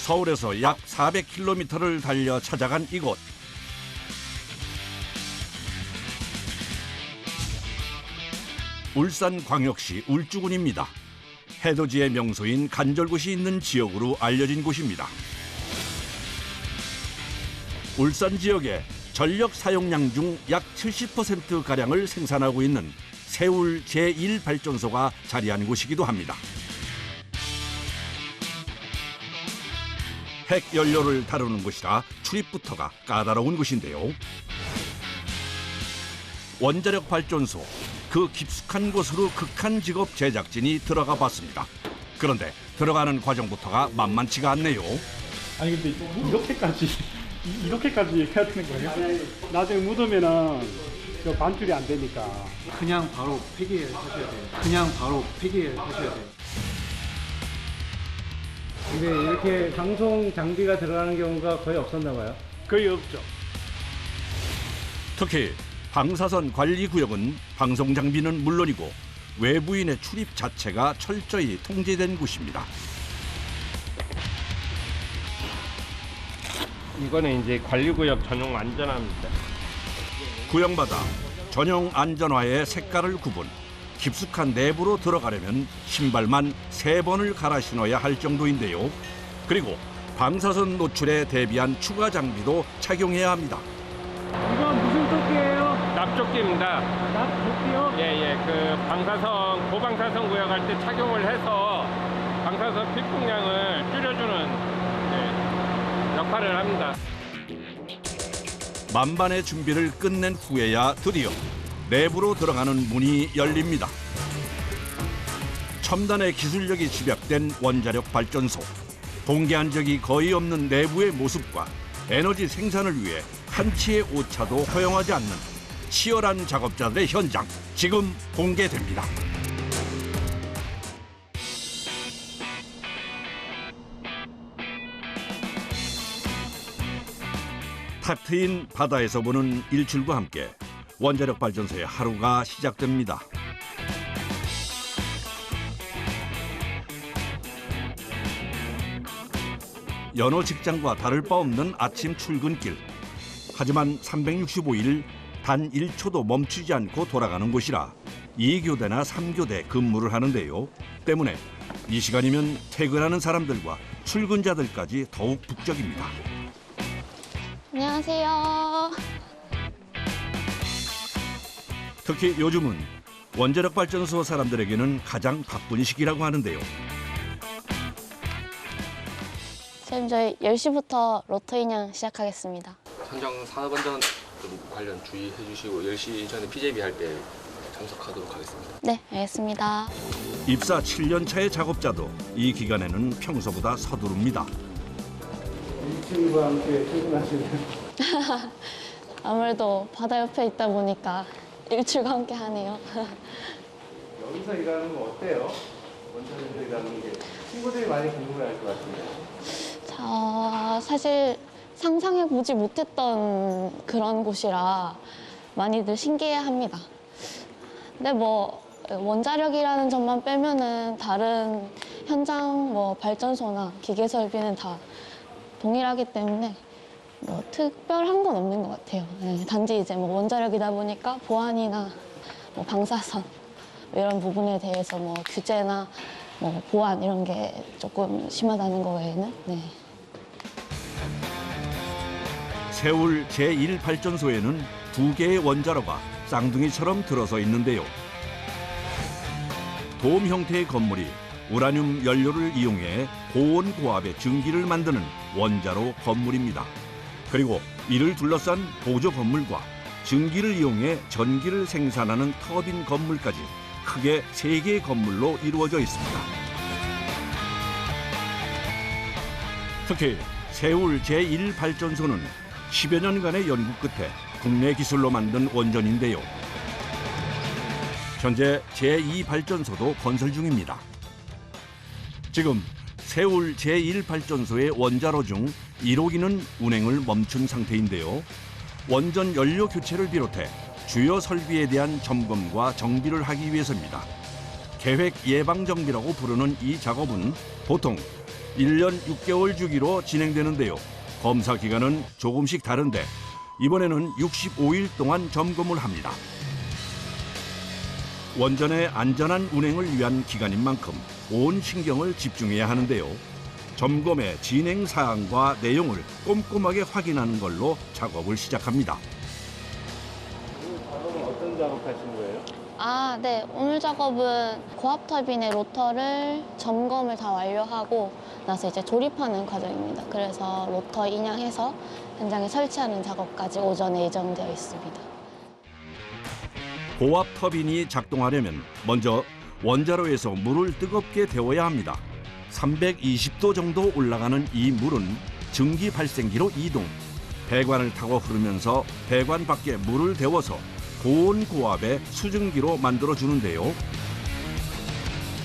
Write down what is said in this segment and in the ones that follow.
서울에서 약 400km를 달려 찾아간 이곳. 울산광역시 울주군입니다. 해돋이의 명소인 간절곶이 있는 지역으로 알려진 곳입니다. 울산 지역의 전력 사용량 중 약 70%가량을 생산하고 있는 세울 제1발전소가 자리한 곳이기도 합니다. 핵연료를 다루는 곳이라 출입부터가 까다로운 곳인데요. 원자력 발전소, 그 깊숙한 곳으로 극한 직업 제작진이 들어가 봤습니다. 그런데 들어가는 과정부터가 만만치가 않네요. 아니 근데 이렇게까지 해야 되는 거예요? 나중에 묻으면은 저 반출이 안 되니까. 그냥 바로 폐기하셔야 돼요. 그냥 바로 폐기하셔야 돼요. 근데 이렇게 방송 장비가 들어가는 경우가 거의 없었나 봐요. 거의 없죠. 특히 방사선 관리구역은 방송 장비는 물론이고 외부인의 출입 자체가 철저히 통제된 곳입니다. 이거는 이제 관리구역 전용 안전화입니다. 구역마다 전용 안전화의 색깔을 구분, 깊숙한 내부로 들어가려면 신발만 3번을 갈아 신어야 할 정도인데요. 그리고 방사선 노출에 대비한 추가 장비도 착용해야 합니다. 이건 무슨 조끼예요? 납조끼입니다. 납조끼요? 예예, 그 방사선 고방사선 구역할 때 착용을 해서 방사선 필풍량을 줄여주는 역할을 합니다. 만반의 준비를 끝낸 후에야 드디어 내부로 들어가는 문이 열립니다. 첨단의 기술력이 집약된 원자력 발전소. 공개한 적이 거의 없는 내부의 모습과 에너지 생산을 위해 한치의 오차도 허용하지 않는 치열한 작업자들의 현장, 지금 공개됩니다. 탁 트인 바다에서 보는 일출과 함께 원자력 발전소의 하루가 시작됩니다. 여느 직장과 다를 바 없는 아침 출근길. 하지만 365일 단 1초도 멈추지 않고 돌아가는 곳이라 2교대나 3교대 근무를 하는데요. 때문에 이 시간이면 퇴근하는 사람들과 출근자들까지 더욱 북적입니다. 안녕하세요. 특히 요즘은 원자력 발전소 사람들에게는 가장 바쁜 시기라고 하는데요. 지금 저희 10시부터 로터 인양 시작하겠습니다. 현장 산업안전 관련 주의해 주시고 10시 전에 PJB 할 때 참석하도록 하겠습니다. 네, 알겠습니다. 입사 7년 차의 작업자도 이 기간에는 평소보다 서두릅니다. 일출과 함께 출근하시는. 아무래도 바다 옆에 있다 보니까 일출과 함께 하네요. 여기서 일하는 건 어때요? 원천에서 일하는 게 친구들이 많이 궁금해할 것 같은데. 사실 상상해보지 못했던 그런 곳이라 많이들 신기해합니다. 근데 뭐 원자력이라는 점만 빼면은 다른 현장 뭐 발전소나 기계 설비는 다 동일하기 때문에 뭐 특별한 건 없는 것 같아요. 네, 단지 이제 뭐 원자력이다 보니까 보안이나 뭐 방사선 이런 부분에 대해서 뭐 규제나 뭐 보안 이런 게 조금 심하다는 거 외에는. 네. 세울 제1발전소에는 2개의 원자로가 쌍둥이처럼 들어서 있는데요. 돔 형태의 건물이 우라늄 연료를 이용해 고온 고압의 증기를 만드는 원자로 건물입니다. 그리고 이를 둘러싼 보조 건물과 증기를 이용해 전기를 생산하는 터빈 건물까지 크게 3개의 건물로 이루어져 있습니다. 특히 세울 제1발전소는 10여 년간의 연구 끝에 국내 기술로 만든 원전인데요. 현재 제2발전소도 건설 중입니다. 지금 세울 제1발전소의 원자로 중 1호기는 운행을 멈춘 상태인데요. 원전 연료 교체를 비롯해 주요 설비에 대한 점검과 정비를 하기 위해서입니다. 계획 예방 정비라고 부르는 이 작업은 보통 1년 6개월 주기로 진행되는데요. 검사 기간은 조금씩 다른데 이번에는 65일 동안 점검을 합니다. 원전의 안전한 운행을 위한 기간인 만큼 온 신경을 집중해야 하는데요. 점검의 진행 사항과 내용을 꼼꼼하게 확인하는 걸로 작업을 시작합니다. 작업은 어떤 작업하시는 거예요? 네. 오늘 작업은 고압 터빈의 로터를 점검을 다 완료하고 나서 이제 조립하는 과정입니다. 그래서 로터 인양해서 현장에 설치하는 작업까지 오전에 예정되어 있습니다. 고압 터빈이 작동하려면 먼저 원자로에서 물을 뜨겁게 데워야 합니다. 320도 정도 올라가는 이 물은 증기 발생기로 이동. 배관을 타고 흐르면서 배관 밖에 물을 데워서 고온 고압의 수증기로 만들어주는데요.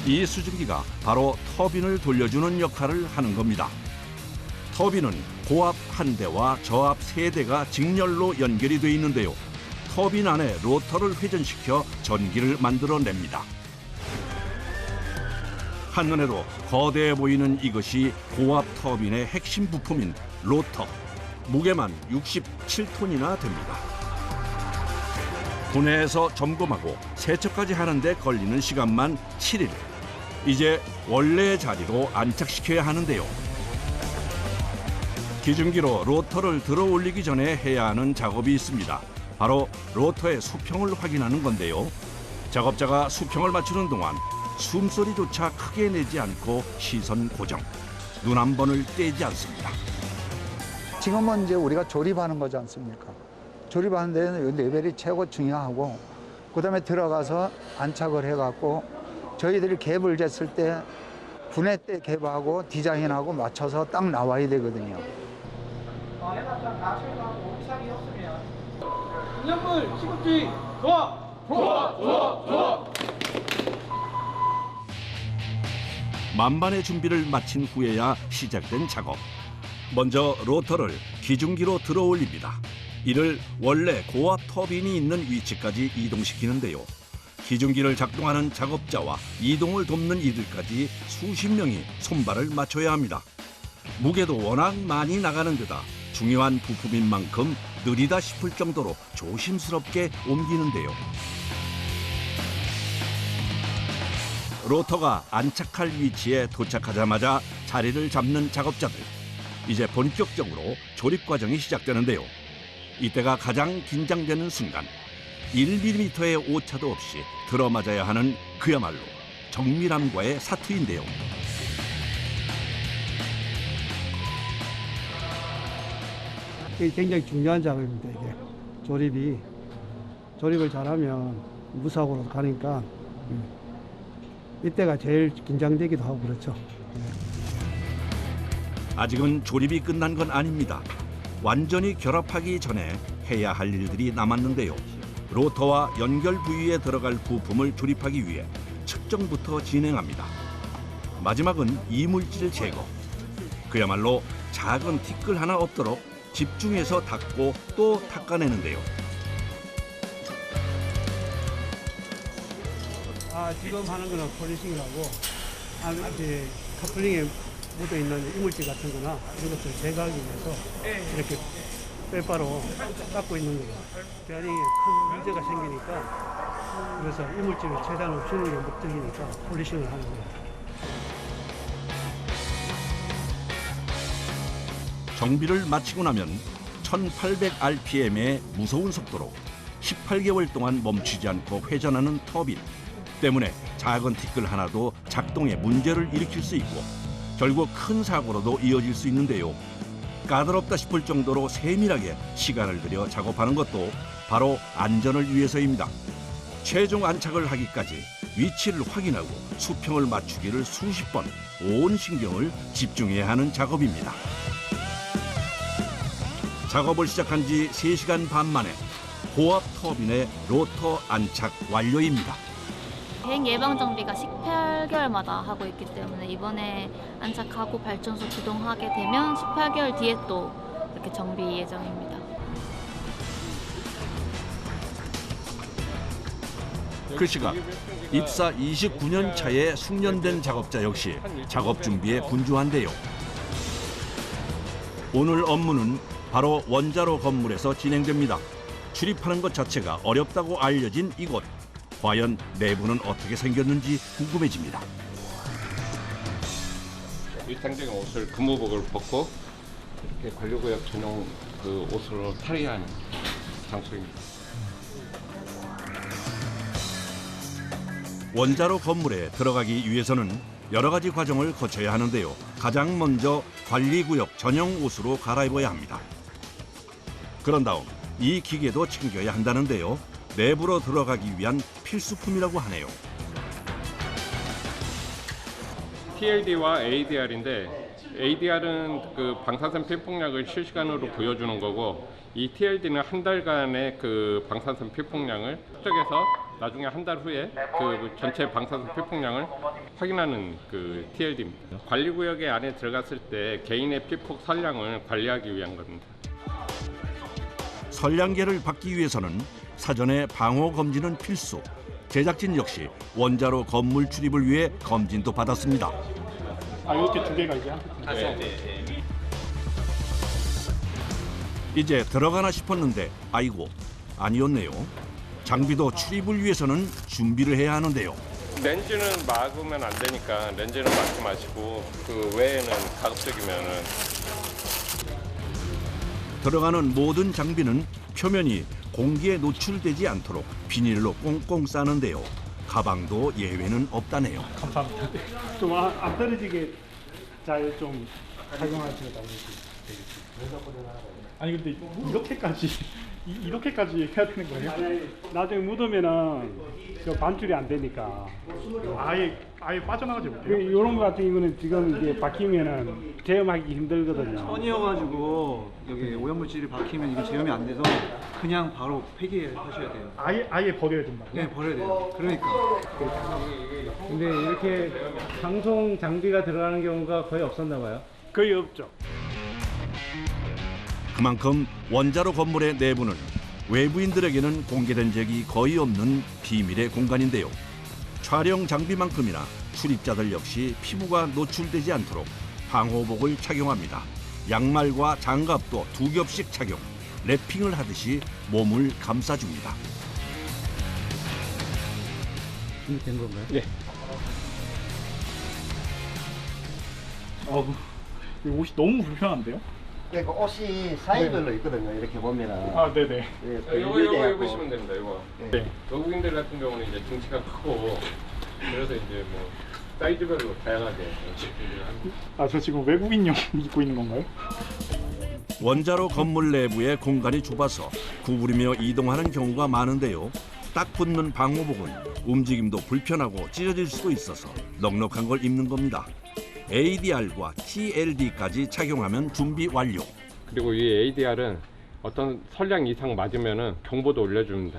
이 수증기가 바로 터빈을 돌려주는 역할을 하는 겁니다. 터빈은 고압 한 대와 저압 세 대가 직렬로 연결이 돼 있는데요. 터빈 안에 로터를 회전시켜 전기를 만들어냅니다. 한눈에도 거대해 보이는 이것이 고압 터빈의 핵심 부품인 로터. 무게만 67톤이나 됩니다. 분해해서 점검하고 세척까지 하는데 걸리는 시간만 7일. 이제 원래의 자리로 안착시켜야 하는데요. 기중기로 로터를 들어 올리기 전에 해야 하는 작업이 있습니다. 바로 로터의 수평을 확인하는 건데요. 작업자가 수평을 맞추는 동안 숨소리조차 크게 내지 않고 시선 고정. 눈 한 번을 떼지 않습니다. 지금은 이제 우리가 조립하는 거지 않습니까? 조립하는 데는 레벨이 최고 중요하고 그다음에 들어가서 안착을 해갖고 저희들이 갭을 쟀을 때 분해 때 갭하고 디자인하고 맞춰서 딱 나와야 되거든요. 만반의 준비를 마친 후에야 시작된 작업. 먼저 로터를 기중기로 들어 올립니다. 이를 원래 고압 터빈이 있는 위치까지 이동시키는데요. 기중기를 작동하는 작업자와 이동을 돕는 이들까지 수십 명이 손발을 맞춰야 합니다. 무게도 워낙 많이 나가는 데다 중요한 부품인 만큼 느리다 싶을 정도로 조심스럽게 옮기는데요. 로터가 안착할 위치에 도착하자마자 자리를 잡는 작업자들. 이제 본격적으로 조립 과정이 시작되는데요. 이때가 가장 긴장되는 순간. 1mm의 오차도 없이 들어맞아야 하는 그야말로 정밀함과의 사투인데요. 이게 굉장히 중요한 작업입니다. 이게 조립을 잘하면 무사고로 가니까 이때가 제일 긴장되기도 하고 그렇죠. 아직은 조립이 끝난 건 아닙니다. 완전히 결합하기 전에 해야 할 일들이 남았는데요. 로터와 연결 부위에 들어갈 부품을 조립하기 위해 측정부터 진행합니다. 마지막은 이물질 제거. 그야말로 작은 티끌 하나 없도록 집중해서 닦고 또 닦아내는데요. 지금 하는 거는 폴리싱이라고 이제 커플링에 묻어있는 이물질 같은 거나 이런 것들을 제거하기 위해서 이렇게 빼바로 닦고 있는 거예요. 베어링에 큰 문제가 생기니까 그래서 이물질을 최대한 없애는 게 목적이니까 폴리싱을 하는 거예요. 정비를 마치고 나면 1800rpm의 무서운 속도로 18개월 동안 멈추지 않고 회전하는 터빈 때문에 작은 티끌 하나도 작동에 문제를 일으킬 수 있고 결국 큰 사고로도 이어질 수 있는데요. 까다롭다 싶을 정도로 세밀하게 시간을 들여 작업하는 것도 바로 안전을 위해서입니다. 최종 안착을 하기까지 위치를 확인하고 수평을 맞추기를 수십 번 온 신경을 집중해야 하는 작업입니다. 작업을 시작한 지 3시간 반 만에 고압 터빈의 로터 안착 완료입니다. 대행 예방 정비가 18개월마다 하고 있기 때문에 이번에 안착하고 발전소 구동하게 되면 18개월 뒤에 또 이렇게 정비 예정입니다. 그 시각 입사 29년 차의 숙련된 작업자 역시 작업 준비에 분주한데요. 오늘 업무는 바로 원자로 건물에서 진행됩니다. 출입하는 것 자체가 어렵다고 알려진 이곳. 과연 내부는 어떻게 생겼는지 궁금해집니다. 일상적인 옷을 근무복을 벗고 이렇게 관리구역 전용 그 옷으로 탈의한 장소입니다. 원자로 건물에 들어가기 위해서는 여러 가지 과정을 거쳐야 하는데요. 가장 먼저 관리구역 전용 옷으로 갈아입어야 합니다. 그런 다음 이 기계도 챙겨야 한다는데요. 내부로 들어가기 위한 필수품이라고 하네요. TLD와 ADR인데 ADR은 그 방사선 피폭량을 실시간으로 보여주는 거고 이 TLD는 한 달간의 그 방사선 피폭량을 측정해서 나중에 한 달 후에 그 전체 방사선 피폭량을 확인하는 그 TLD입니다. 관리구역에 안에 들어갔을 때 개인의 피폭 선량을 관리하기 위한 겁니다. 선량계를 받기 위해서는 사전에 방호 검진은 필수. 제작진 역시 원자로 건물 출입을 위해 검진도 받았습니다. 아, 이렇게 두 개가 이제 이제 들어가나 싶었는데 아이고 아니었네요. 장비도 출입을 위해서는 준비를 해야 하는데요. 렌즈는 막으면 안 되니까 렌즈는 막지 마시고 그 외에는 가급적이면은 들어가는 모든 장비는 표면이 공기에 노출되지 않도록 비닐로 꽁꽁 싸는데요. 가방도 예외는 없다네요. 감사합니다. 좀 안 떨어지게 잘 좀 착용하시면 되겠습니다. 아니 근데 이렇게까지 해야 되는 거예요? 나중에 묻으면은 저 반출이 안 되니까 아예 빠져나가지 못해요. 이런 거 같은 경우는 지금 이게 박히면은 제어하기 힘들거든요. 천이어가지고 여기 오염물질이 박히면 이게 제염이 안 돼서 그냥 바로 폐기하셔야 돼요. 아예 버려야 된다. 네, 버려야 돼요. 그러니까. 근데 이렇게 방송 장비가 들어가는 경우가 거의 없었나 봐요. 거의 없죠. 그만큼 원자로 건물의 내부는 외부인들에게는 공개된 적이 거의 없는 비밀의 공간인데요. 촬영 장비만큼이나 출입자들 역시 피부가 노출되지 않도록 방호복을 착용합니다. 양말과 장갑도 2겹씩 착용, 랩핑을 하듯이 몸을 감싸줍니다. 준비된 건가요? 네. 이 옷이 너무 불편한데요? 그러니까 옷이 사이즈별로 있거든요. 이렇게 보면은. 아, 네네. 이거 입으시면 됩니다. 이거. 네. 외국인들 같은 경우는 이제 등치가 크고 그래서 이제 뭐 사이즈별로 다양하게 준비를 합니다. 아, 저 지금 외국인용 입고 있는 건가요? 원자로 건물 내부의 공간이 좁아서 구부리며 이동하는 경우가 많은데요. 딱 붙는 방호복은 움직임도 불편하고 찢어질 수도 있어서 넉넉한 걸 입는 겁니다. ADR과 TLD까지 착용하면 준비 완료. 그리고 이 ADR은 어떤 선량 이상 맞으면은 경보도 올려줍니다.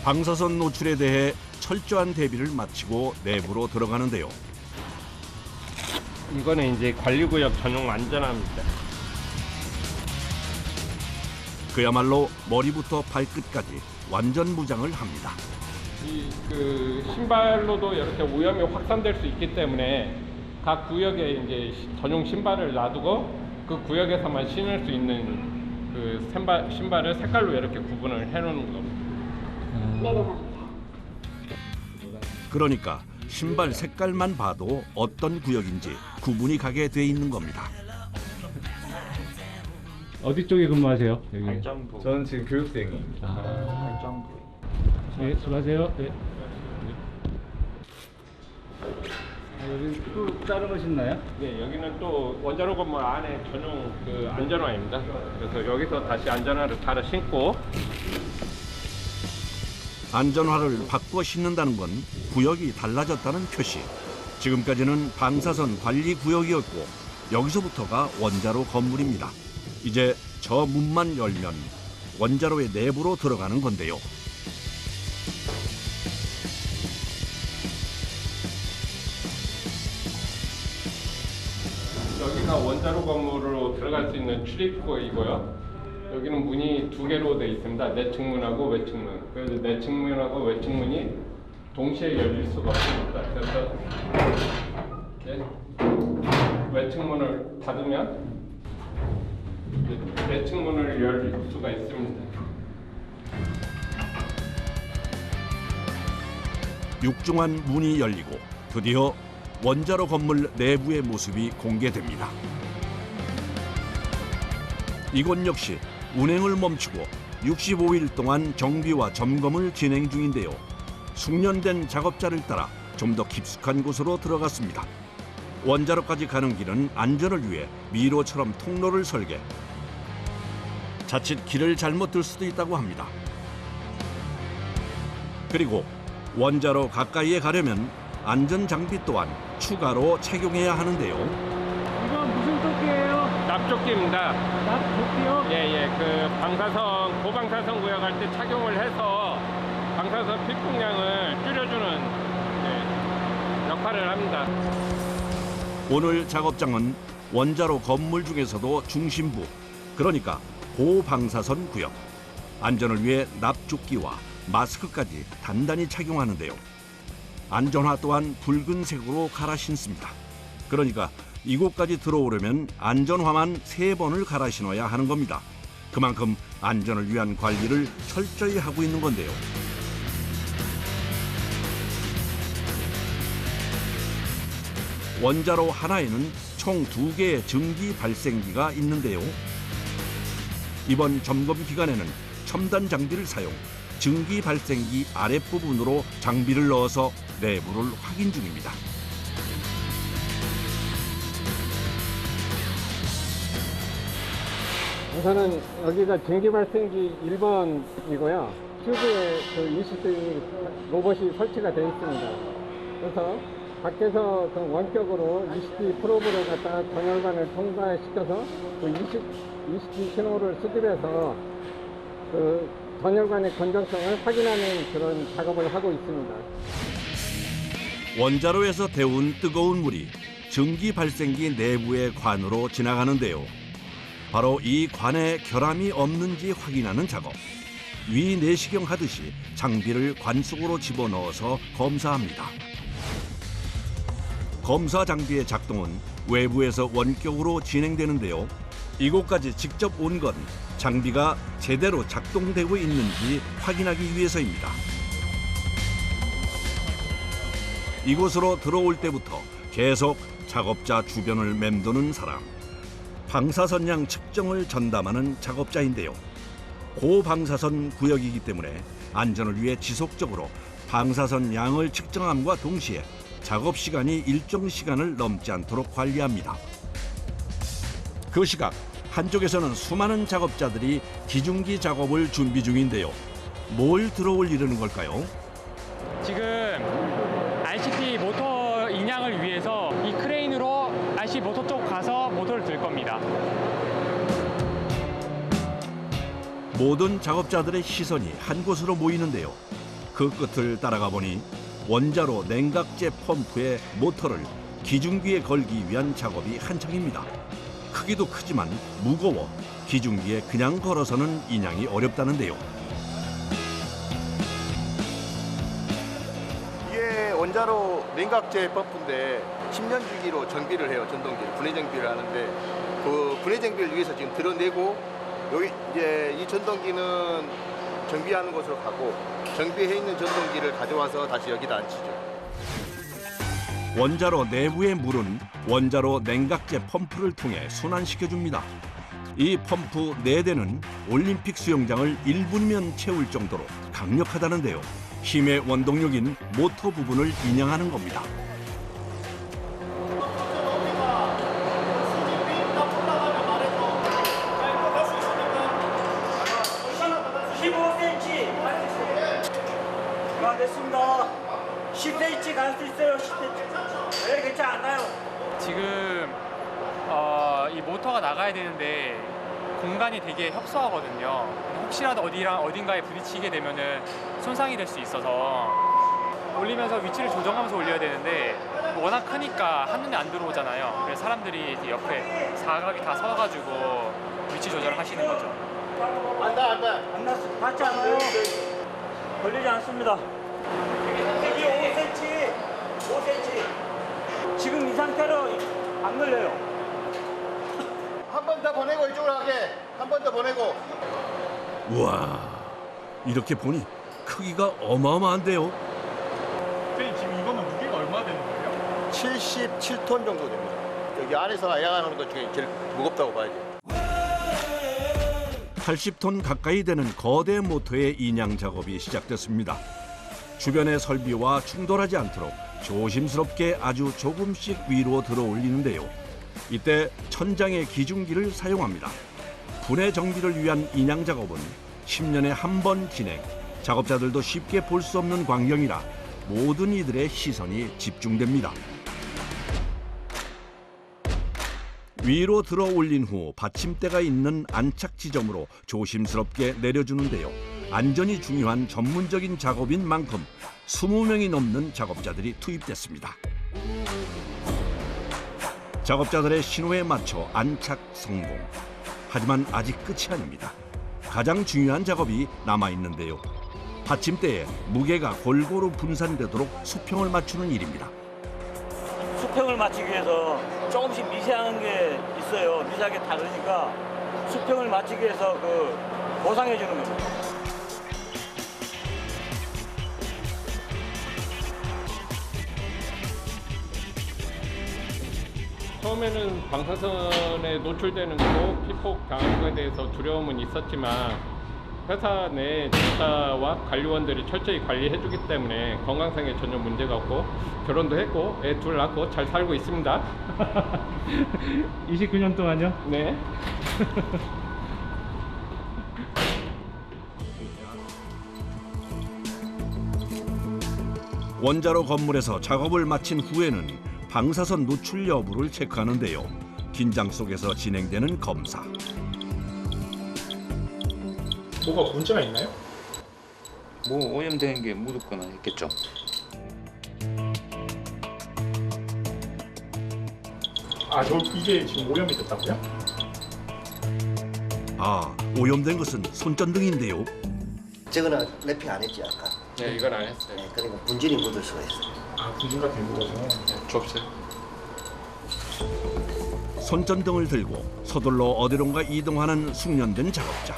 방사선 노출에 대해 철저한 대비를 마치고 내부로 들어가는데요. 이거는 이제 관리구역 전용 안전화입니다. 그야말로 머리부터 발끝까지 완전 무장을 합니다. 그 신발로도 이렇게 오염이 확산될 수 있기 때문에 각 구역에 이제 전용 신발을 놔두고 그 구역에서만 신을 수 있는 그 신발을 색깔로 이렇게 구분을 해놓는 겁니다. 그러니까 신발 색깔만 봐도 어떤 구역인지 구분이 가게 돼 있는 겁니다. 어디 쪽에 근무하세요? 여기. 발전부. 저는 지금 교육생입니다. 발전부. 네, 수고하세요. 네. 여기 또 다른 거 신나요? 네, 여기는 또 원자로 건물 안에 전용 그 안전화입니다. 그래서 여기서 다시 안전화를 갈아 신고 안전화를 바꿔 신는다는 건 구역이 달라졌다는 표시. 지금까지는 방사선 관리 구역이었고 여기서부터가 원자로 건물입니다. 이제 저 문만 열면 원자로의 내부로 들어가는 건데요. 여기가 원자로 건물로 들어갈 수 있는 출입구이고요. 여기는 문이 두 개로 돼 있습니다. 내측문하고 외측문. 그래서 내측문하고 외측문이 동시에 열릴 수가 없습니다. 그래서 외측문을 닫으면 내측문을 열 수가 있습니다. 육중한 문이 열리고 드디어 원자로 건물 내부의 모습이 공개됩니다. 이곳 역시 운행을 멈추고 65일 동안 정비와 점검을 진행 중인데요. 숙련된 작업자를 따라 좀 더 깊숙한 곳으로 들어갔습니다. 원자로까지 가는 길은 안전을 위해 미로처럼 통로를 설계. 자칫 길을 잘못 들 수도 있다고 합니다. 그리고 원자로 가까이에 가려면 안전장비 또한 추가로 착용해야 하는데요. 이건 무슨 조끼예요? 납조끼입니다. 납조끼요? 예. 그 방사선, 고방사선 구역할 때 착용을 해서 방사선 피폭량을 줄여주는 역할을 합니다. 오늘 작업장은 원자로 건물 중에서도 중심부, 그러니까 고방사선 구역. 안전을 위해 납조끼와 마스크까지 단단히 착용하는데요. 안전화 또한 붉은색으로 갈아 신습니다. 그러니까 이곳까지 들어오려면 안전화만 3번을 갈아 신어야 하는 겁니다. 그만큼 안전을 위한 관리를 철저히 하고 있는 건데요. 원자로 하나에는 총 2개의 증기 발생기가 있는데요. 이번 점검 기간에는 첨단 장비를 사용, 증기 발생기 아랫부분으로 장비를 넣어서 내부를 확인 중입니다. 우선은 여기가 증기 발생기 1번이고요. 튜브에 그 ECD 로봇이 설치가 되어 있습니다. 그래서 밖에서 그 원격으로 ECD 프로브를 갖다가 전열관을 통과시켜서 그 ECD 신호를 수집해서 그 전열관의 건전성을 확인하는 그런 작업을 하고 있습니다. 원자로에서 데운 뜨거운 물이 증기 발생기 내부의 관으로 지나가는데요. 바로 이 관에 결함이 없는지 확인하는 작업. 위 내시경 하듯이 장비를 관 속으로 집어넣어서 검사합니다. 검사 장비의 작동은 외부에서 원격으로 진행되는데요. 이곳까지 직접 온 건 장비가 제대로 작동되고 있는지 확인하기 위해서입니다. 이곳으로 들어올 때부터 계속 작업자 주변을 맴도는 사람. 방사선량 측정을 전담하는 작업자인데요. 고방사선 구역이기 때문에 안전을 위해 지속적으로 방사선 양을 측정함과 동시에 작업 시간이 일정 시간을 넘지 않도록 관리합니다. 그 시각 한쪽에서는 수많은 작업자들이 기중기 작업을 준비 중인데요. 뭘 들어올리려는 걸까요? 지금 RCP 모터 인양을 위해서 이 크레인으로 RCP 모터 쪽 가서 모터를 들 겁니다. 모든 작업자들의 시선이 한 곳으로 모이는데요. 그 끝을 따라가 보니 원자로 냉각제 펌프의 모터를 기중기에 걸기 위한 작업이 한창입니다. 크기도 크지만 무거워 기중기에 그냥 걸어서는 인양이 어렵다는데요. 이게 원자로 냉각제 펌프인데 10년 주기로 정비를 해요. 전동기를 분해 정비를 하는데 그 분해 정비를 위해서 지금 드러내고 여기 이제 이 전동기는 정비하는 곳으로 가고 정비해 있는 전동기를 가져와서 다시 여기다 앉히죠. 원자로 내부의 물은 원자로 냉각제 펌프를 통해 순환시켜줍니다. 이 펌프 4대는 올림픽 수영장을 1분이면 채울 정도로 강력하다는데요. 힘의 원동력인 모터 부분을 인양하는 겁니다. 됐습니다. 10cm 갈 수 있어요. 10cm. 네, 괜찮지 않나요? 지금 이 모터가 나가야 되는데 공간이 되게 협소하거든요. 혹시라도 어딘가에 부딪히게 되면은 손상이 될 수 있어서 올리면서 위치를 조정하면서 올려야 되는데 워낙 크니까 한눈에 안 들어오잖아요. 그래서 사람들이 이제 옆에 사각이 다 서가지고 위치 조절을 하시는 거죠. 안 났어. 닿지 않아요. 걸리지 않습니다. 여기 5cm, 5cm. 지금 이 상태로 안 걸려요. 한 번 더 보내고 이쪽으로 가게. 한 번 더 보내고. 우와, 이렇게 보니 크기가 어마어마한데요. 선생님 지금 이거는 무게가 얼마 되는 거예요? 77톤 정도 됩니다. 여기 안에서 야간하는 것 중에 제일 무겁다고 봐야죠. 80톤 가까이 되는 거대 모터의 인양 작업이 시작됐습니다. 주변의 설비와 충돌하지 않도록 조심스럽게 아주 조금씩 위로 들어 올리는데요. 이때 천장의 기중기를 사용합니다. 분해 정비를 위한 인양 작업은 10년에 한 번 진행. 작업자들도 쉽게 볼 수 없는 광경이라 모든 이들의 시선이 집중됩니다. 위로 들어 올린 후 받침대가 있는 안착 지점으로 조심스럽게 내려주는데요. 안전이 중요한 전문적인 작업인 만큼 20명이 넘는 작업자들이 투입됐습니다. 작업자들의 신호에 맞춰 안착 성공. 하지만 아직 끝이 아닙니다. 가장 중요한 작업이 남아있는데요. 받침대에 무게가 골고루 분산되도록 수평을 맞추는 일입니다. 수평을 맞추기 위해서 조금씩 미세한 게 있어요. 미세하게 다르니까 수평을 맞추기 위해서 보상해 주는 겁니다. 처음에는 방사선에 노출되는 거, 피폭 당한 것에 대해서 두려움은 있었지만 회사 내 지사와 관리원들이 철저히 관리해주기 때문에 건강상에 전혀 문제가 없고 결혼도 했고 애 둘 낳고 잘 살고 있습니다. 29년 동안요? 네. 원자로 건물에서 작업을 마친 후에는 방사선 노출 여부를 체크하는데요. 긴장 속에서 진행되는 검사. 뭐가 문제가 있나요? 뭐 오염된 게 묻었거나 있겠죠. 이게 지금 오염이 됐다고요? 아, 오염된 것은 손전등인데요. 저거는 랩핑 안 했지 아까? 네, 이건 안 했어요. 네, 그러니까 분진이 묻을 수가 있어요. 분진 같은 게 묻어서. 네, 좁어요. 손전등을 들고 서둘러 어디론가 이동하는 숙련된 작업자.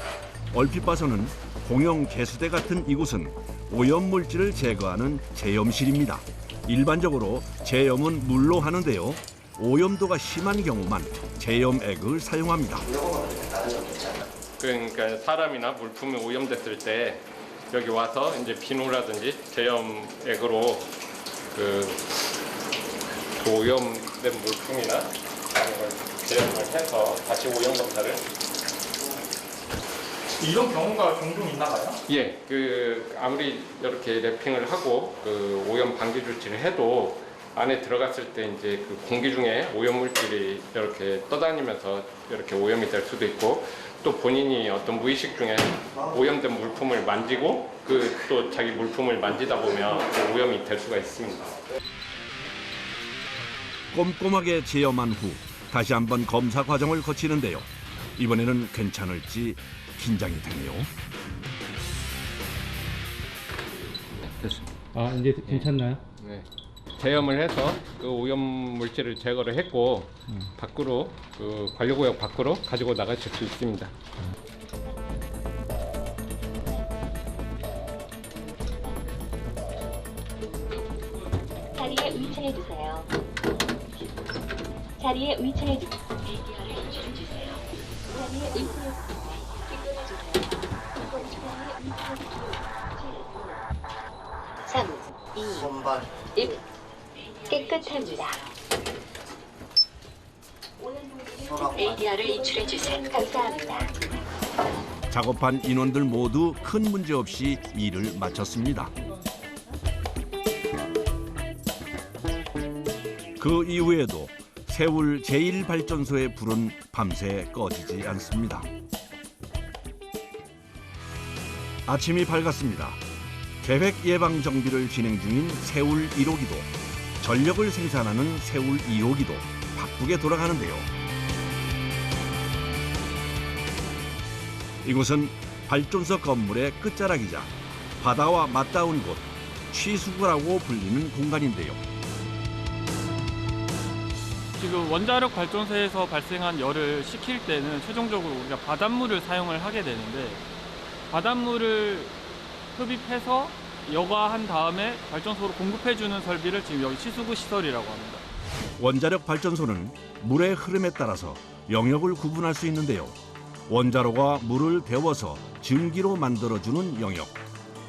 얼핏 봐서는 공용 개수대 같은 이곳은 오염물질을 제거하는 제염실입니다. 일반적으로 제염은 물로 하는데요. 오염도가 심한 경우만 제염액을 사용합니다. 그러니까 사람이나 물품이 오염됐을 때 여기 와서 이제 비누라든지 제염액으로 오염된 물품이나 이런 걸 제염을 해서 다시 오염 검사를. 이런 경우가 종종 있나 봐요? 예, 아무리 이렇게 랩핑을 하고 오염 방지 조치를 해도 안에 들어갔을 때 이제 공기 중에 오염 물질이 이렇게 떠다니면서 이렇게 오염이 될 수도 있고 또 본인이 어떤 무의식 중에 오염된 물품을 만지고 또 자기 물품을 만지다 보면 오염이 될 수가 있습니다. 꼼꼼하게 제염한 후 다시 한번 검사 과정을 거치는데요. 이번에는 괜찮을지 긴장이 되네요. 됐습니다. 이제 괜찮나요? 네. 제염을 해서 오염 물질을 제거를 했고 밖으로 관리구역 밖으로 가지고 나가실 수 있습니다. 자리에 위치해 주세요. 자리에 위치해 주세요. 자리에 위치해 주세요. 손발 1. 깨끗합니다. ADR을 인출해 주세요. 감사합니다. 작업한 인원들 모두 큰 문제 없이 일을 마쳤습니다. 그 이후에도 세울 제1발전소의 불은 밤새 꺼지지 않습니다. 아침이 밝았습니다. 계획 예방 정비를 진행 중인 세울 1호기도, 전력을 생산하는 세울 2호기도 바쁘게 돌아가는데요. 이곳은 발전소 건물의 끝자락이자 바다와 맞닿은 곳 취수구라고 불리는 공간인데요. 지금 원자력 발전소에서 발생한 열을 식힐 때는 최종적으로 우리가 바닷물을 사용을 하게 되는데 바닷물을 흡입해서 여과한 다음에 발전소로 공급해주는 설비를 지금 여기 취수구 시설이라고 합니다. 원자력 발전소는 물의 흐름에 따라서 영역을 구분할 수 있는데요. 원자로가 물을 데워서 증기로 만들어주는 영역,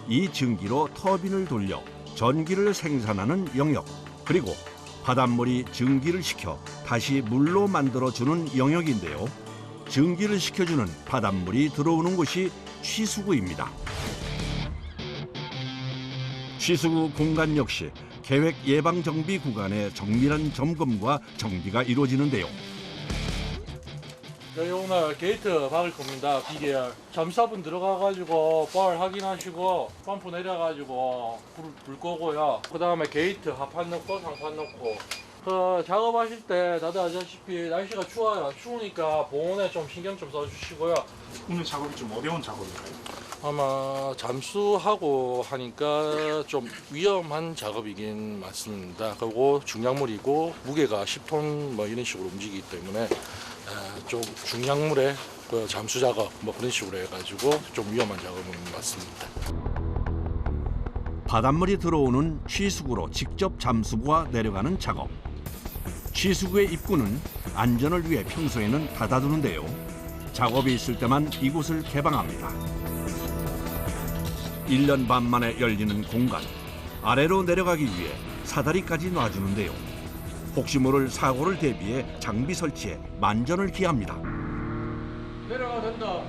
이 증기로 터빈을 돌려 전기를 생산하는 영역, 그리고 바닷물이 증기를 식혀 다시 물로 만들어주는 영역인데요. 증기를 식혀주는 바닷물이 들어오는 곳이 취수구입니다. 취수구 공간 역시 계획 예방 정비 구간의 정밀한 점검과 정비가 이루어지는데요. 저희 오늘 게이트 박을 겁니다. 비계열. 잠수사분 들어가가지고 볼 확인하시고 펌프 내려가지고 불 끄고요. 그 다음에 게이트 하판 넣고 상판 넣고. 그 작업하실 때 다들 아시다시피 날씨가 추워요. 추우니까 보온에 좀 신경 좀 써주시고요. 오늘 작업이 좀 어려운 작업인가요? 아마 잠수하고 하니까 좀 위험한 작업이긴 맞습니다. 그리고 중량물이고 무게가 10톤 뭐 이런 식으로 움직이기 때문에 좀 중량물에 그 잠수 작업 뭐 그런 식으로 해가지고 좀 위험한 작업은 맞습니다. 바닷물이 들어오는 취수구로 직접 잠수부가 내려가는 작업. 취수구의 입구는 안전을 위해 평소에는 닫아두는데요. 작업이 있을 때만 이곳을 개방합니다. 1년 반 만에 열리는 공간. 아래로 내려가기 위해 사다리까지 놔주는데요. 혹시 모를 사고를 대비해 장비 설치에 만전을 기합니다. 내려가 된다.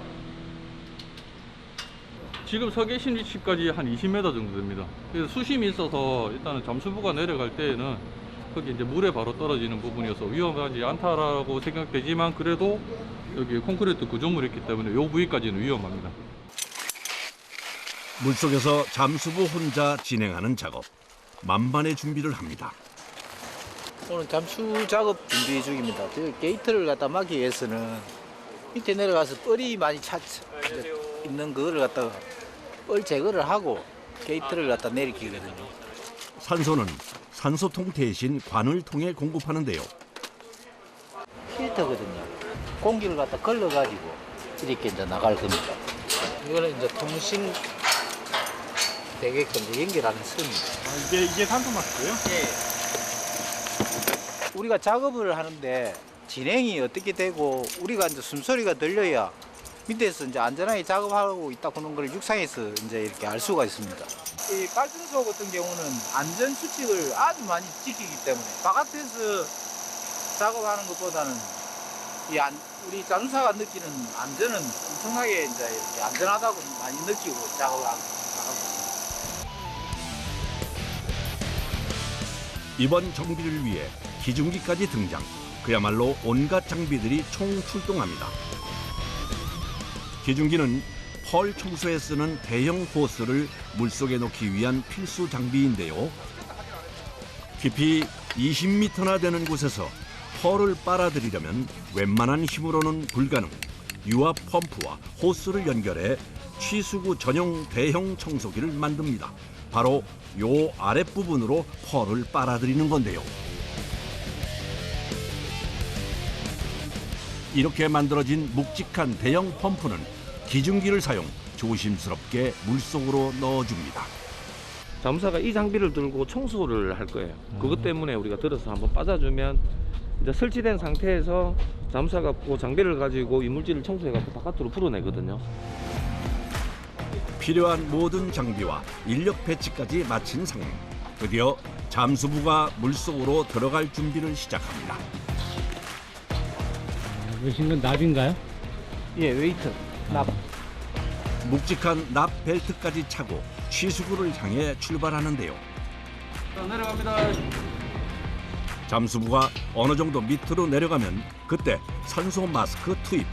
지금 서 계신 위치까지 한 20m 정도 됩니다. 그래서 수심이 있어서 일단은 잠수부가 내려갈 때에는 거기 이제 물에 바로 떨어지는 부분이어서 위험하지 않다라고 생각되지만 그래도 여기 콘크리트 구조물이 있기 때문에 이 부위까지는 위험합니다. 물속에서 잠수부 혼자 진행하는 작업. 만반의 준비를 합니다. 오늘 잠수 작업 준비 중입니다. 게이트를 갖다 막기 위해서는 밑에 내려가서 뻘이 많이 있는 그거를 갖다가 뻘 제거를 하고 게이트를 갖다 내리키거든요. 산소는 산소통 대신 관을 통해 공급하는데요. 필터거든요. 공기를 갖다 걸러가지고 이렇게 이제 나갈 겁니다. 이거는 이제 통신 되게끔 연결하는 선입니다. 이게 산소 마스크예요? 네. 우리가 작업을 하는데 진행이 어떻게 되고 우리가 이제 숨소리가 들려야 밑에서 이제 안전하게 작업하고 있다고 하는 걸 육상에서 이제 이렇게 알 수가 있습니다. 이 발전소 같은 경우는 안전 수칙을 아주 많이 지키기 때문에 바깥에서 작업하는 것보다는 우리 잠수사가 느끼는 안전은 엄청나게 이제 이렇게 안전하다고 많이 느끼고 작업을 하고 있습니다. 이번 정비를 위해 기중기까지 등장. 그야말로 온갖 장비들이 총출동합니다. 기중기는 펄 청소에 쓰는 대형 호스를 물속에 넣기 위한 필수 장비인데요. 깊이 20m나 되는 곳에서 펄을 빨아들이려면 웬만한 힘으로는 불가능. 유압 펌프와 호스를 연결해 취수구 전용 대형 청소기를 만듭니다. 바로 요 아랫부분으로 펄을 빨아들이는 건데요. 이렇게 만들어진 묵직한 대형 펌프는 기중기를 사용 조심스럽게 물속으로 넣어줍니다. 잠수사가 이 장비를 들고 청소를 할 거예요. 그것 때문에 우리가 들어서 한번 빠져주면 이제 설치된 상태에서 잠수사가 그 장비를 가지고 이물질을 청소해갖고 바깥으로 풀어내거든요. 필요한 모든 장비와 인력 배치까지 마친 상황. 드디어 잠수부가 물속으로 들어갈 준비를 시작합니다. 보신 건 납인가요? 예, 웨이트, 납. 묵직한 납 벨트까지 차고 취수구를 향해 출발하는데요. 내려갑니다. 잠수부가 어느 정도 밑으로 내려가면 그때 산소 마스크 투입.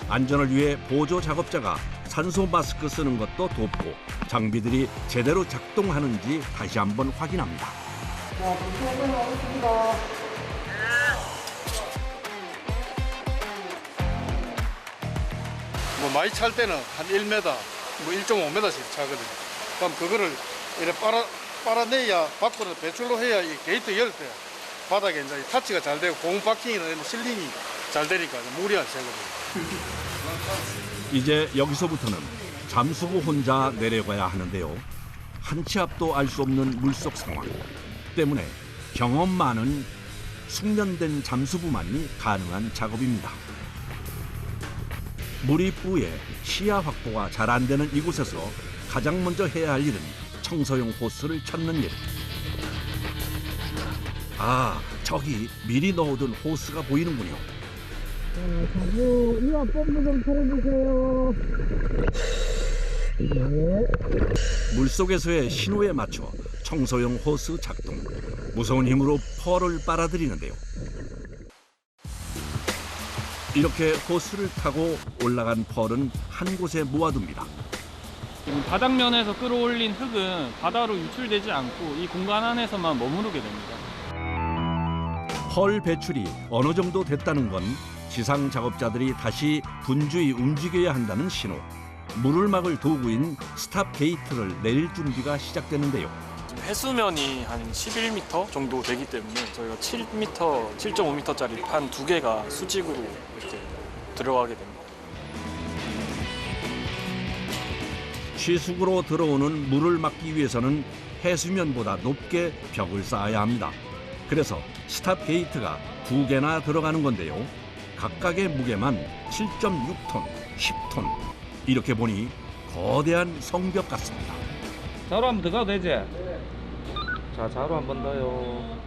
안전을 위해 보조 작업자가 산소 마스크 쓰는 것도 돕고 장비들이 제대로 작동하는지 다시 한번 확인합니다. 자, 불쏘고 나오겠습니다. 많이 찰 때는 한 1m, 뭐 1.5m씩 차거든요. 그럼 그거를 이렇게 빨아내야 밖으로 배출로 해야 이 게이트 열 때 바닥에 이제 타치가 잘 되고 고무 박힌이나 실링이 잘 되니까 무리한 새거든요. 이제 여기서부터는 잠수부 혼자 내려가야 하는데요. 한 치 앞도 알 수 없는 물속 상황 때문에 경험 많은 숙련된 잠수부만이 가능한 작업입니다. 물이 뿌에 시야 확보가 잘 안 되는 이곳에서 가장 먼저 해야 할 일은 청소용 호스를 찾는 일. 아, 저기 미리 넣어둔 호스가 보이는군요. 자꾸 이와 펌프 좀 틀어주세요. 네. 물속에서의 신호에 맞춰 청소용 호스 작동. 무서운 힘으로 펄을 빨아들이는데요. 이렇게 호스를 타고 올라간 펄은 한 곳에 모아둡니다. 바닥면에서 끌어올린 흙은 바다로 유출되지 않고 이 공간 안에서만 머무르게 됩니다. 펄 배출이 어느 정도 됐다는 건 지상 작업자들이 다시 분주히 움직여야 한다는 신호. 물을 막을 도구인 스탑 게이트를 내릴 준비가 시작되는데요. 해수면이 한 11m 정도 되기 때문에 저희가 7.5m짜리 판 2개가 수직으로 이렇게 들어가게 됩니다. 취숙으로 들어오는 물을 막기 위해서는 해수면보다 높게 벽을 쌓아야 합니다. 그래서 스탑 게이트가 2개나 들어가는 건데요. 각각의 무게만 7.6톤, 10톤. 이렇게 보니 거대한 성벽 같습니다. 자로 한번 더 가도 되지? 자, 자로 한 번 더요.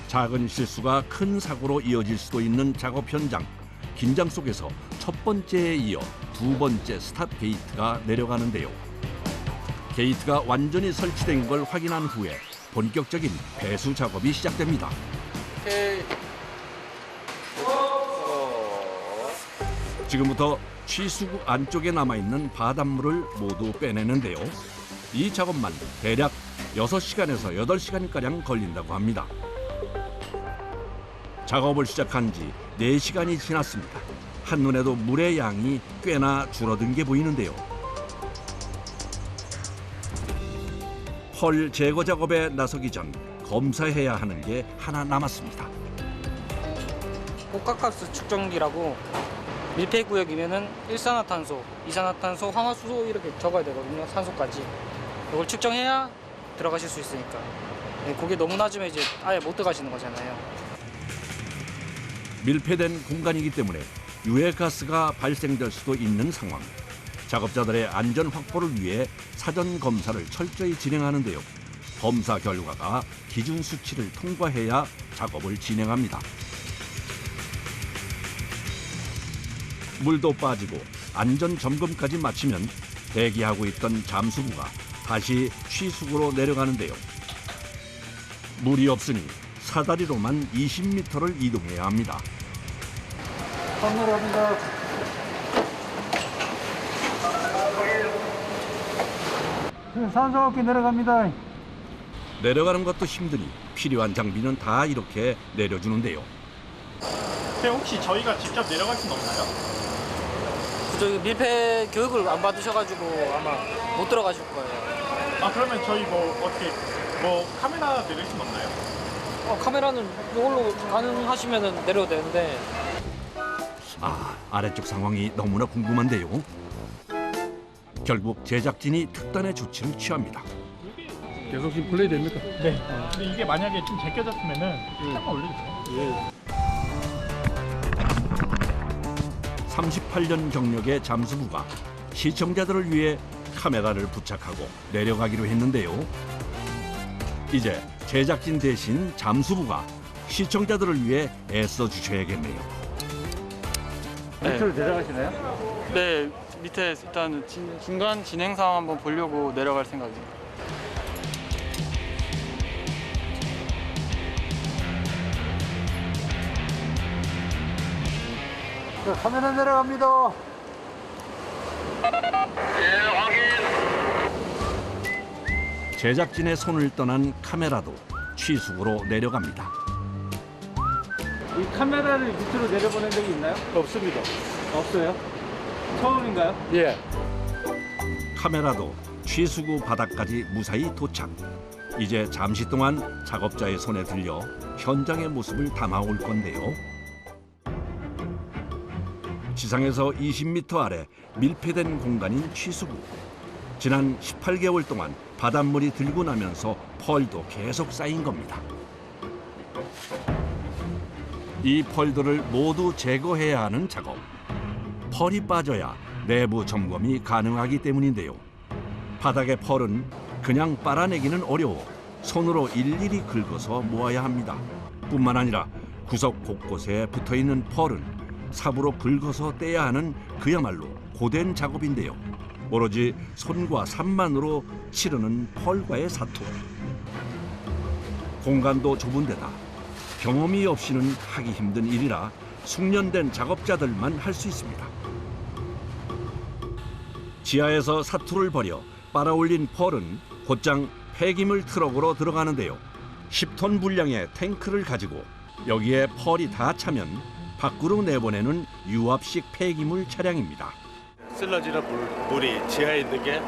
작은 실수가 큰 사고로 이어질 수도 있는 작업 현장. 긴장 속에서 첫 번째에 이어 두 번째 스탑 게이트가 내려가는데요. 게이트가 완전히 설치된 걸 확인한 후에 본격적인 배수 작업이 시작됩니다. 지금부터 취수구 안쪽에 남아있는 바닷물을 모두 빼내는데요. 이 작업만 대략 6시간에서 8시간가량 걸린다고 합니다. 작업을 시작한 지 4시간이 지났습니다. 한눈에도 물의 양이 꽤나 줄어든 게 보이는데요. 펄 제거 작업에 나서기 전 검사해야 하는 게 하나 남았습니다. 복합가스 측정기라고 밀폐구역이면은 일산화탄소, 이산화탄소, 황화수소 이렇게 적어야 되거든요. 산소까지. 이걸 측정해야 들어가실 수 있으니까. 네, 그게 너무 낮으면 이제 아예 못 들어가시는 거잖아요. 밀폐된 공간이기 때문에 유해가스가 발생될 수도 있는 상황. 작업자들의 안전 확보를 위해 사전 검사를 철저히 진행하는데요. 검사 결과가 기준 수치를 통과해야 작업을 진행합니다. 물도 빠지고 안전 점검까지 마치면 대기하고 있던 잠수부가 다시 취수구로 내려가는데요. 물이 없으니 사다리로만 20m를 이동해야 합니다. 내려갑니다. 산소호흡기 내려갑니다. 내려가는 것도 힘드니 필요한 장비는 다 이렇게 내려주는데요. 혹시 저희가 직접 내려갈 수는 없나요? 저희 밀폐 교육을 안 받으셔가지고 아마 못 들어가실 거예요. 아, 그러면 저희 어떻게 카메라 내릴 수는 없나요? 카메라는 이걸로 가능하시면 내려도 되는데. 아래쪽 상황이 너무나 궁금한데요. 결국 제작진이 특단의 조치를 취합니다. 계속 지금 플레이 됩니까? 네. 근데 이게 만약에 좀 제껴졌으면은 잠깐 올려주세요. 38년 경력의 잠수부가 시청자들을 위해 카메라를 부착하고 내려가기로 했는데요. 이제 제작진 대신 잠수부가 시청자들을 위해 애써 주셔야겠네요. 밑으로 내려가시나요? 네, 밑에 일단 중간 진행 상황 한번 보려고 내려갈 생각입니다. 카메라 내려갑니다. 제작진의 손을 떠난 카메라도 취숙으로 내려갑니다. 이 카메라를 밑으로 내려보낸 적이 있나요? 없습니다. 없어요? 처음인가요? 예. 카메라도 취수구 바닥까지 무사히 도착. 이제 잠시 동안 작업자의 손에 들려 현장의 모습을 담아올 건데요. 지상에서 20m 아래 밀폐된 공간인 취수구. 지난 18개월 동안 바닷물이 들고 나면서 펄도 계속 쌓인 겁니다. 이 펄들을 모두 제거해야 하는 작업. 펄이 빠져야 내부 점검이 가능하기 때문인데요. 바닥의 펄은 그냥 빨아내기는 어려워 손으로 일일이 긁어서 모아야 합니다. 뿐만 아니라 구석 곳곳에 붙어있는 펄은 삽으로 긁어서 떼야 하는 그야말로 고된 작업인데요. 오로지 손과 삽만으로 치르는 펄과의 사투. 공간도 좁은 데다 경험이 없이는 하기 힘든 일이라 숙련된 작업자들만 할 수 있습니다. 지하에서 사투를 버려 빨아올린 펄은 곧장 폐기물 트럭으로 들어가는데요. 10톤 분량의 탱크를 가지고 여기에 펄이 다 차면 밖으로 내보내는 유압식 폐기물 차량입니다. 슬러지는 물이 지하에 있는 게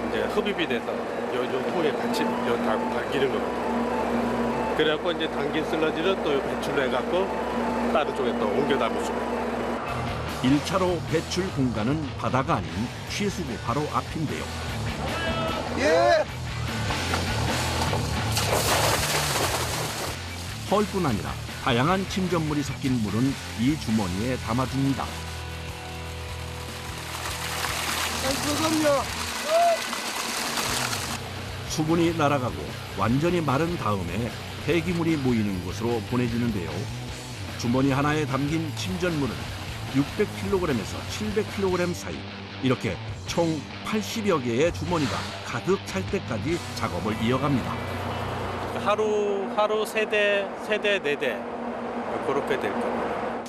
이제 흡입이 돼서 요 후에 같이 담기는 거거든요. 그래갖고 이제 담긴 슬러지는 또 배출을 해갖고 다른 쪽에 또 옮겨 담을 수가 있어요. 1차로 배출 공간은 바다가 아닌 취수구 바로 앞인데요. 예! 펄뿐 아니라 다양한 침전물이 섞인 물은 이 주머니에 담아줍니다. 수분이 날아가고 완전히 마른 다음에 폐기물이 모이는 곳으로 보내지는데요. 주머니 하나에 담긴 침전물은 600kg에서 700kg 사이, 이렇게 총 80여 개의 주머니가 가득 찰 때까지 작업을 이어갑니다. 하루 세 대, 네 대 그렇게 될 겁니다.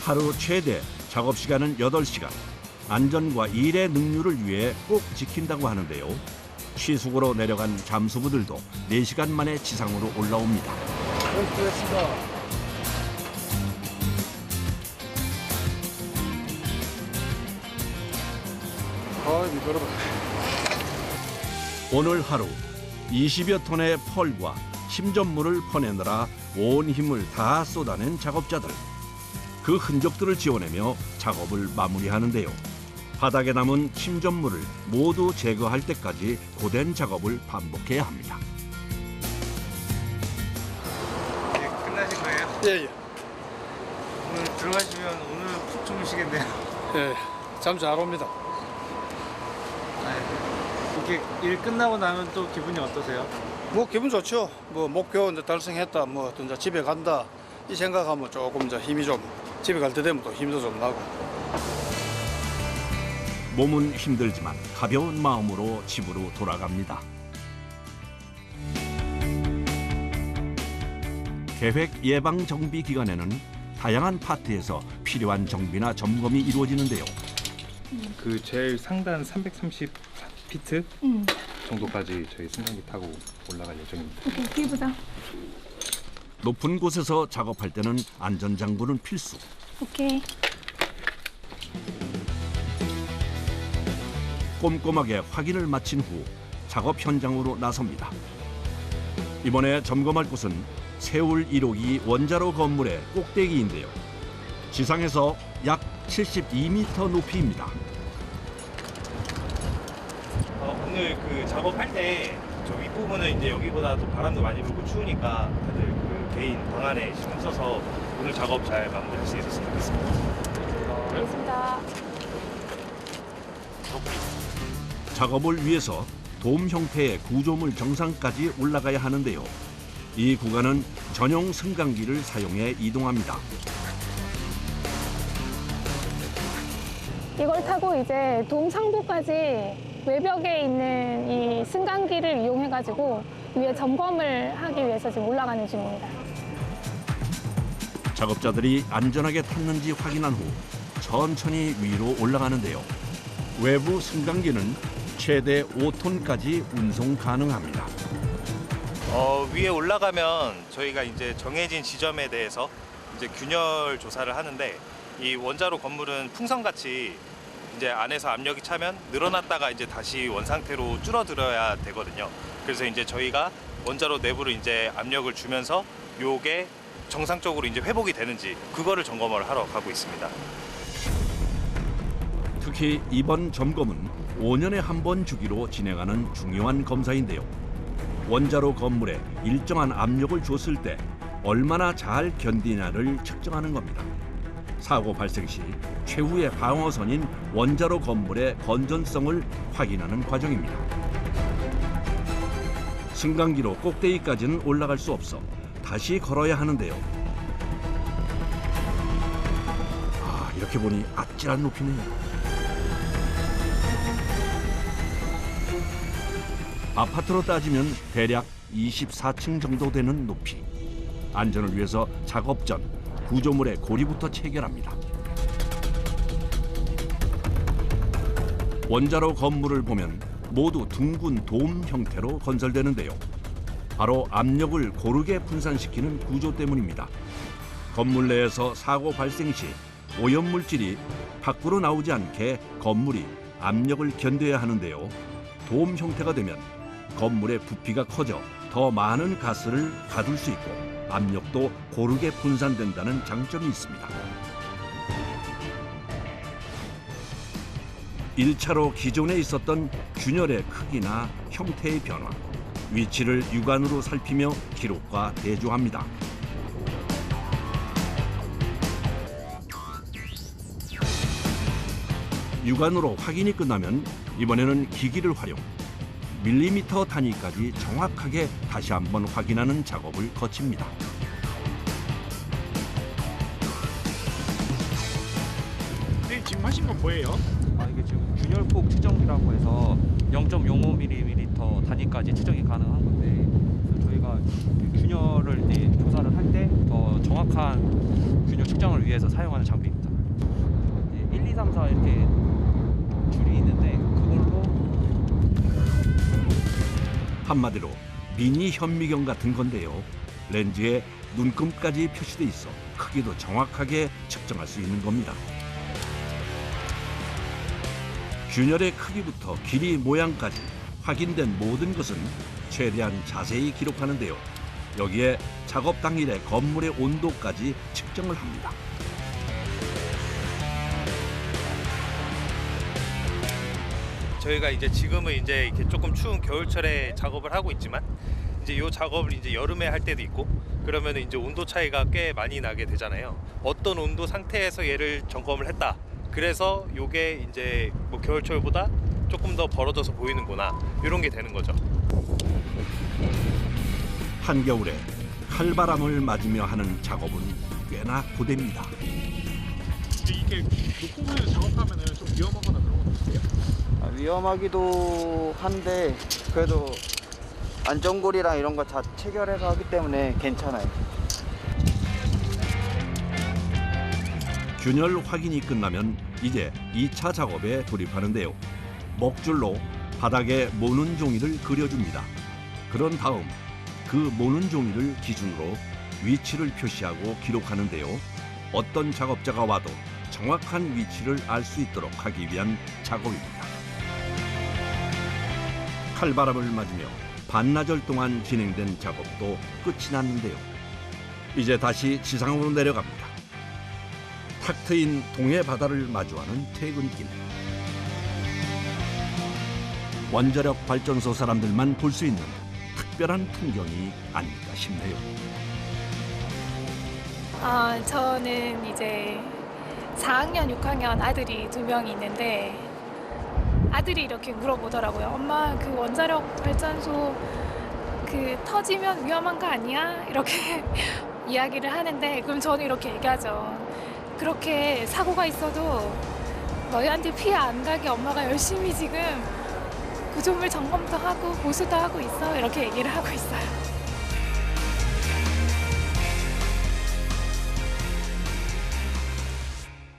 하루 최대 작업 시간은 8시간. 안전과 일의 능률을 위해 꼭 지킨다고 하는데요. 취수구로 내려간 잠수부들도 4시간 만에 지상으로 올라옵니다. 수고했습니다. 미끄러워. 오늘 하루 20여 톤의 펄과 침전물을 퍼내느라 온 힘을 다 쏟아낸 작업자들. 그 흔적들을 지워내며 작업을 마무리하는데요. 바닥에 남은 침전물을 모두 제거할 때까지 고된 작업을 반복해야 합니다. 네, 끝나신 거예요? 예. 오늘 들어가시면 오늘 푹 주무시겠네요. 예, 잠 잘 옵니다. 이렇게 일 끝나고 나면 또 기분이 어떠세요? 뭐 기분 좋죠. 뭐 목표 이제 달성했다, 뭐 또 이제 집에 간다 이 생각하면 조금 이제 힘이 좀 집에 갈 때 되면 또 힘도 좀 나고. 몸은 힘들지만 가벼운 마음으로 집으로 돌아갑니다. 계획 예방 정비 기간에는 다양한 파트에서 필요한 정비나 점검이 이루어지는데요. 그 제일 상단 330피트 정도까지 저희 승강기 타고 올라갈 예정입니다. 오케이, 뒤에 보자. 높은 곳에서 작업할 때는 안전장구는 필수. 오케이. 꼼꼼하게 확인을 마친 후 작업 현장으로 나섭니다. 이번에 점검할 곳은 세울 1호기 원자로 건물의 꼭대기인데요. 지상에서 약 72m 높이입니다. 오늘 그 작업할 때 저 윗부분은 이제 여기보다 또 바람도 많이 불고 추우니까 다들 그 개인 방 안에 신경 써서 오늘 작업 잘 마무리할 수 있었으면 좋겠습니다. 알겠습니다. 작업을 위해서 돔 형태의 구조물 정상까지 올라가야 하는데요. 이 구간은 전용 승강기를 사용해 이동합니다. 이걸 타고 이제 돔 상부까지 외벽에 있는 이 승강기를 이용해가지고 위에 점검을 하기 위해서 지금 올라가는 중입니다. 작업자들이 안전하게 탔는지 확인한 후 천천히 위로 올라가는데요. 외부 승강기는 최대 5톤까지 운송 가능합니다. 위에 올라가면 저희가 이제 정해진 지점에 대해서 이제 균열 조사를 하는데 이 원자로 건물은 풍선같이 이제 안에서 압력이 차면 늘어났다가 이제 다시 원상태로 줄어들어야 되거든요. 그래서 이제 저희가 원자로 내부를 이제 압력을 주면서 요게 정상적으로 이제 회복이 되는지 그거를 점검을 하러 가고 있습니다. 특히 이번 점검은 5년에 한 번 주기로 진행하는 중요한 검사인데요. 원자로 건물에 일정한 압력을 줬을 때 얼마나 잘 견디냐를 측정하는 겁니다. 사고 발생 시 최후의 방어선인 원자로 건물의 건전성을 확인하는 과정입니다. 승강기로 꼭대기까지는 올라갈 수 없어 다시 걸어야 하는데요. 아, 이렇게 보니 아찔한 높이네요. 아파트로 따지면 대략 24층 정도 되는 높이. 안전을 위해서 작업 전 구조물의 고리부터 체결합니다. 원자로 건물을 보면 모두 둥근 돔 형태로 건설되는데요. 바로 압력을 고르게 분산시키는 구조 때문입니다. 건물 내에서 사고 발생 시 오염물질이 밖으로 나오지 않게 건물이 압력을 견뎌야 하는데요. 돔 형태가 되면 건물의 부피가 커져 더 많은 가스를 가둘 수 있고 압력도 고르게 분산된다는 장점이 있습니다. 1차로 기존에 있었던 균열의 크기나 형태의 변화, 위치를 육안으로 살피며 기록과 대조합니다. 육안으로 확인이 끝나면 이번에는 기기를 활용, 밀리미터 단위까지 정확하게 다시 한번 확인하는 작업을 거칩니다. 네, 지금 하신 건 뭐예요? 이게 지금 균열폭 측정기라고 해서 0.05mm 단위까지 측정이 가능한 건데, 그래서 저희가 균열을 이제 조사를 할 때 더 정확한 균열 측정을 위해서 사용하는 장비입니다. 1, 2, 3, 4 이렇게 줄이 있는데 그걸로 한마디로 미니 현미경 같은 건데요. 렌즈에 눈금까지 표시돼 있어 크기도 정확하게 측정할 수 있는 겁니다. 균열의 크기부터 길이 모양까지 확인된 모든 것은 최대한 자세히 기록하는데요. 여기에 작업 당일의 건물의 온도까지 측정을 합니다. 저희가 이제 지금은 이제 이렇게 조금 추운 겨울철에 작업을 하고 있지만 이제 이 작업을 이제 여름에 할 때도 있고 그러면 이제 온도 차이가 꽤 많이 나게 되잖아요. 어떤 온도 상태에서 얘를 점검을 했다. 그래서 요게 이제 뭐 겨울철보다 조금 더 벌어져서 보이는구나. 이런 게 되는 거죠. 한겨울에 칼바람을 맞으며 하는 작업은 꽤나 고됩니다. 이게 높은 곳에서 작업하면 좀 위험하거나 그런 건 없어요? 위험하기도 한데 그래도 안전고리랑 이런 거 다 체결해서 하기 때문에 괜찮아요. 균열 확인이 끝나면 이제 2차 작업에 돌입하는데요. 먹줄로 바닥에 모는 종이를 그려줍니다. 그런 다음 그 모는 종이를 기준으로 위치를 표시하고 기록하는데요. 어떤 작업자가 와도 정확한 위치를 알 수 있도록 하기 위한 작업입니다. 칼바람을 맞으며 반나절 동안 진행된 작업도 끝이 났는데요. 이제 다시 지상으로 내려갑니다. 탁 트인 동해 바다를 마주하는 퇴근길. 원자력 발전소 사람들만 볼 수 있는 특별한 풍경이 아닐까 싶네요. 저는 이제 4학년, 6학년 아들이 2명이 있는데 아들이 이렇게 물어보더라고요. 엄마, 그 원자력 발전소 그 터지면 위험한 거 아니야? 이렇게 이야기를 하는데 그럼 저는 이렇게 얘기하죠. 그렇게 사고가 있어도 너희한테 피해 안 가게 엄마가 열심히 지금 구조물 점검도 하고 보수도 하고 있어. 이렇게 얘기를 하고 있어요.